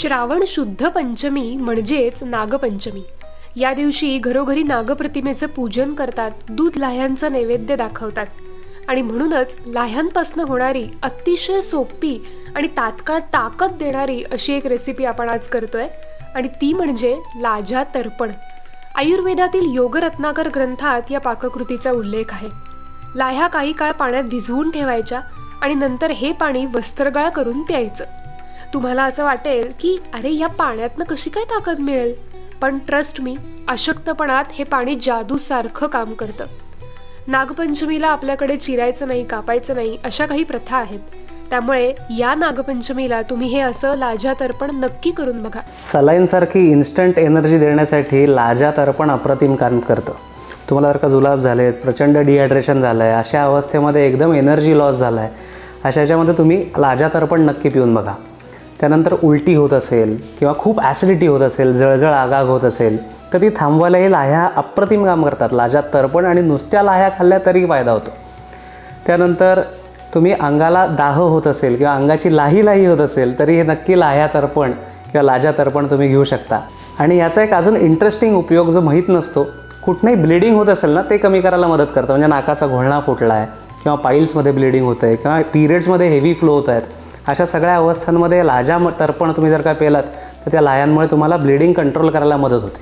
श्रावण शुद्ध पंचमी म्हणजेच नागपंचमी। या दिवशी घरोघरी नागप्रतिमेचं पूजन करतात, दूध लाह्यांचं नैवेद्य दाखवतात आणि म्हणूनच लाह्यांपासून होणारी अतिशय सोपी आणि तात्काळ ताकद देणारी अशी एक रेसिपी आपण आज करतोय आणि ती म्हणजे लाजा तर्पण। आयुर्वेदातील योगरत्नाकर ग्रंथात या पाककृतीचा उल्लेख आहे। लाह्या काही काळ पाण्यात भिजवून ठेवायच्या आणि नंतर हे पाणी वस्त्रगाळ करून प्यायचं। तुम्हाला असं वाटेल की अरे या पाण्यातनं कशी काय ताकद मिळेल, पण ट्रस्ट मी, अशक्तपणात हे पाणी जादू सारखं काम करतं। नागपंचमीला आपल्याकडे चिरायचं नाही, कापायचं नाही अशा काही प्रथा आहेत, त्यामुळे या नागपंचमीला तुम्ही हे असं लाजा तर्पण नक्की करून बघा। सलाईन सारखी इन्स्टंट एनर्जी देण्यासाठी लाजा तर्पण अप्रतिम काम करतं। तुम्हाला जर का जुलाब झालेत, प्रचंड डिहायड्रेशन झालं आहे, अशा अवस्थेमध्ये एकदम एनर्जी लॉस झाला आहे, अशा ह्याच्यामध्ये तुम्ही लाजा तर्पण नक्की पिऊन बघा। त्यानंतर उलटी होत असेल किंवा खूप ॲसिडिटी होत असेल, जळजळ आगाग होत असेल तर ती थांबवायला हे लाह्या अप्रतिम काम करतात। लाजा तर्पण आणि नुसत्या लाह्या खाल्ल्या तरी फायदा होतो। त्यानंतर तुम्ही अंगाला दाह होत असेल किंवा अंगाची लाही होत असेल तरी हे नक्की लाह्या तर्पण किंवा लाजा तर्पण तुम्ही घेऊ शकता। आणि याचा एक अजून इंटरेस्टिंग उपयोग जो माहीत नसतो, कुठनंही ब्लिडिंग होत असेल ना ते कमी करायला मदत करतं। म्हणजे नाकाचा घोळणा फुटला आहे किंवा पाईल्समध्ये ब्लिडिंग होतं आहे किंवा पिरियड्समध्ये हेवी फ्लो होत आहेत, अशा सगळ्या अवस्थांमध्ये लाजा तर्पण तुम्ही जर का पेलात तर त्या लाह्यांमुळे तुम्हाला ब्लिडिंग कंट्रोल करायला मदत होते।